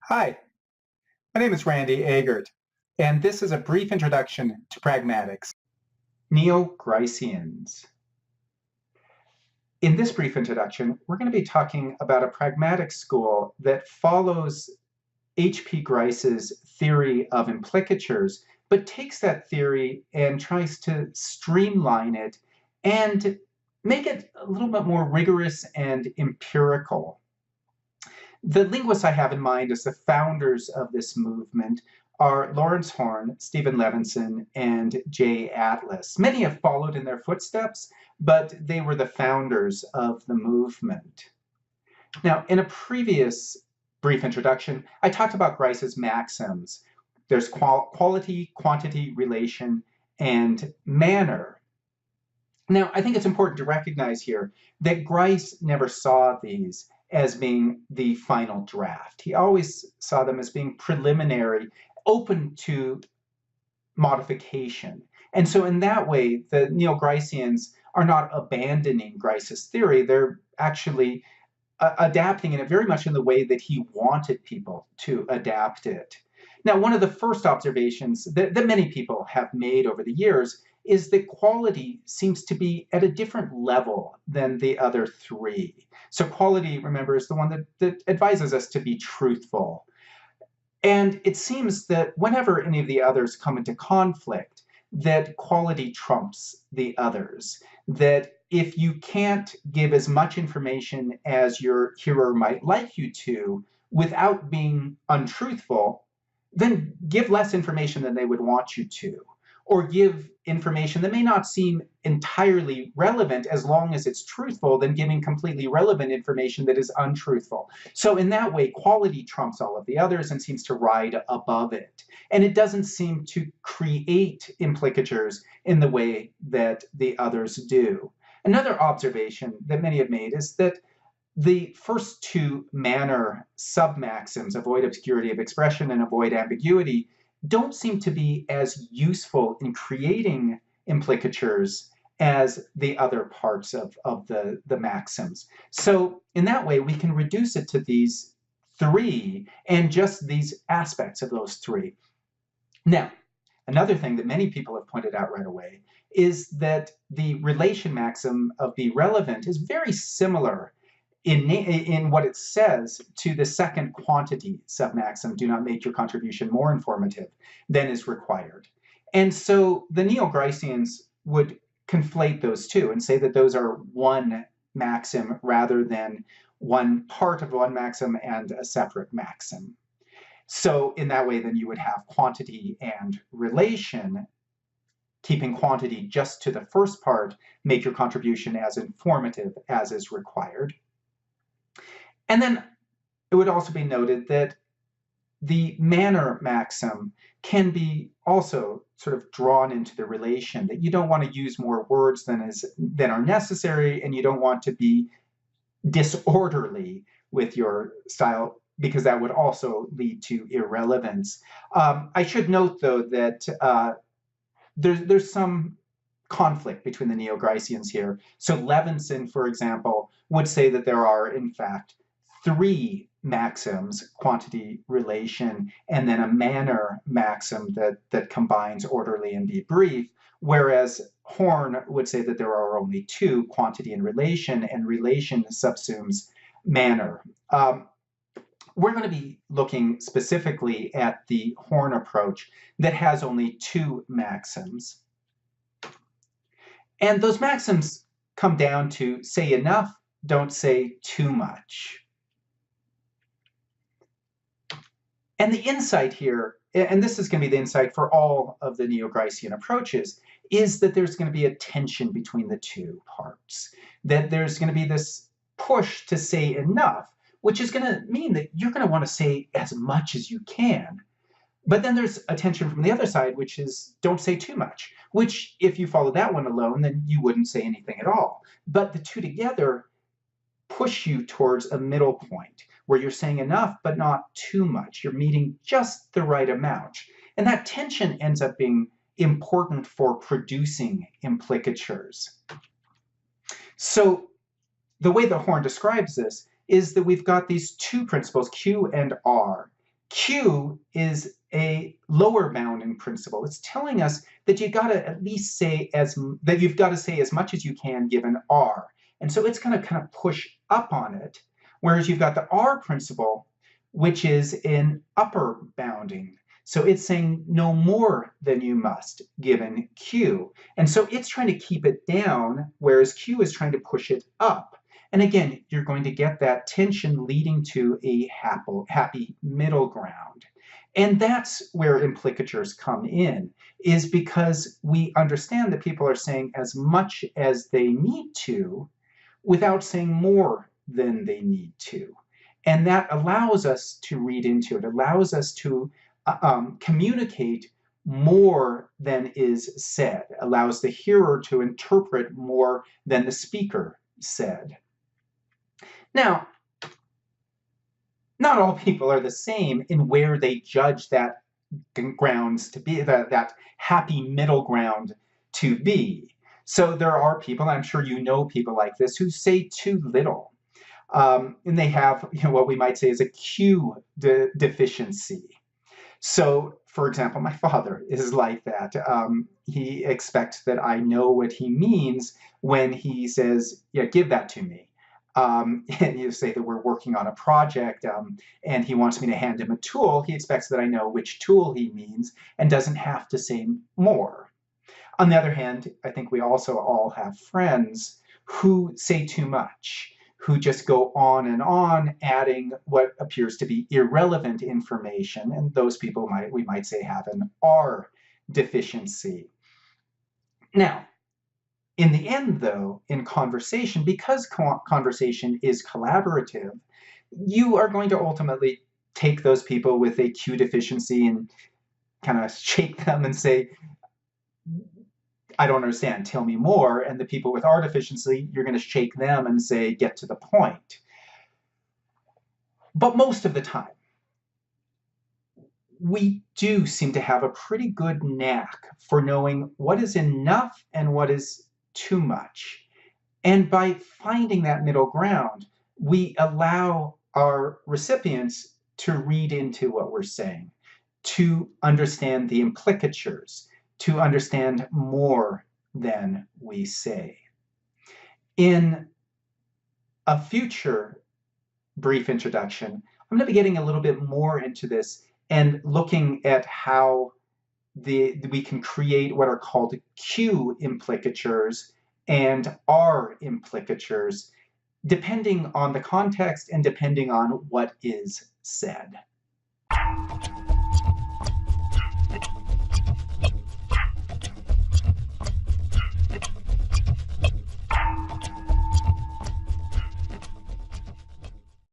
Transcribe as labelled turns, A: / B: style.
A: Hi, my name is Randy Agert, and this is a brief introduction to pragmatics. Neo-Griceans. In this brief introduction, we're going to be talking about a pragmatic school that follows H.P. Grice's theory of implicatures, but takes that theory and tries to streamline it and make it a little bit more rigorous and empirical. The linguists I have in mind as the founders of this movement are Lawrence Horn, Stephen Levinson, and Jay Atlas. Many have followed in their footsteps, but they were the founders of the movement. Now, in a previous brief introduction, I talked about Grice's maxims. There's quality, quantity, relation, and manner. Now, I think it's important to recognize here that Grice never saw these as being the final draft. He always saw them as being preliminary, open to modification. And so in that way, the Neo-Griceans are not abandoning Grice's theory. They're actually adapting it very much in the way that he wanted people to adapt it. Now, one of the first observations that many people have made over the years is that quality seems to be at a different level than the other three. So quality, remember, is the one that advises us to be truthful. And it seems that whenever any of the others come into conflict, that quality trumps the others. That if you can't give as much information as your hearer might like you to without being untruthful, then give less information than they would want you to, or give information that may not seem entirely relevant as long as it's truthful than giving completely relevant information that is untruthful. So in that way, quality trumps all of the others and seems to ride above it. And it doesn't seem to create implicatures in the way that the others do. Another observation that many have made is that the first two manner sub-maxims, avoid obscurity of expression and avoid ambiguity, don't seem to be as useful in creating implicatures as the other parts of the maxims. So in that way, we can reduce it to these three and just these aspects of those three. Now, another thing that many people have pointed out right away is that the relation maxim of be relevant is very similar in what it says to the second quantity submaxim, do not make your contribution more informative than is required. And so the Neo-Griceans would conflate those two and say that those are one maxim rather than one part of one maxim and a separate maxim. So in that way, then you would have quantity and relation, keeping quantity just to the first part, make your contribution as informative as is required. And then it would also be noted that the manner maxim can be also sort of drawn into the relation, that you don't want to use more words than are necessary, and you don't want to be disorderly with your style, because that would also lead to irrelevance. I should note, though, that there's some conflict between the Neo-Griceans here. So Levinson, for example, would say that there are, in fact, three maxims, quantity, relation, and then a manner maxim that combines orderly and be brief, whereas Horn would say that there are only two, quantity and relation subsumes manner. We're going to be looking specifically at the Horn approach that has only two maxims. And those maxims come down to say enough, don't say too much. And the insight here, and this is going to be the insight for all of the Neo-Gricean approaches, is that there's going to be a tension between the two parts. That there's going to be this push to say enough, which is going to mean that you're going to want to say as much as you can. But then there's a tension from the other side, which is don't say too much, which if you follow that one alone, then you wouldn't say anything at all. But the two together push you towards a middle point where you're saying enough, but not too much. You're meeting just the right amount. And that tension ends up being important for producing implicatures. So the way that Horn describes this is that we've got these two principles, Q and R, Q is a lower bounding principle. It's telling us that you got to at least say that you've got to say as much as you can given R. And so it's going to kind of push up on it. Whereas you've got the R principle, which is an upper bounding. So it's saying no more than you must given Q. And so it's trying to keep it down, whereas Q is trying to push it up. And again, you're going to get that tension leading to a happy middle ground. And that's where implicatures come in, is because we understand that people are saying as much as they need to without saying more than they need to. And that allows us to read into it, allows us to communicate more than is said, allows the hearer to interpret more than the speaker said. Now, not all people are the same in where they judge that grounds to be, that happy middle ground to be. So there are people, and I'm sure you know people like this, who say too little. And they have, what we might say is a Q deficiency. So, for example, my father is like that. He expects that I know what he means when he says, yeah, give that to me. And you say that we're working on a project and he wants me to hand him a tool. He expects that I know which tool he means and doesn't have to say more. On the other hand, I think we also all have friends who say too much, who just go on, adding what appears to be irrelevant information. And those people we might say have an R deficiency. Now, in the end, though, in conversation, because conversation is collaborative, you are going to ultimately take those people with a Q deficiency and kind of shake them and say, I don't understand, tell me more. And the people with R deficiency, you're going to shake them and say, get to the point. But most of the time, we do seem to have a pretty good knack for knowing what is enough and what is too much. And by finding that middle ground, we allow our recipients to read into what we're saying, to understand the implicatures, to understand more than we say. In a future brief introduction, I'm going to be getting a little bit more into this and looking at how we can create what are called q-implicatures and r-implicatures, depending on the context and depending on what is said.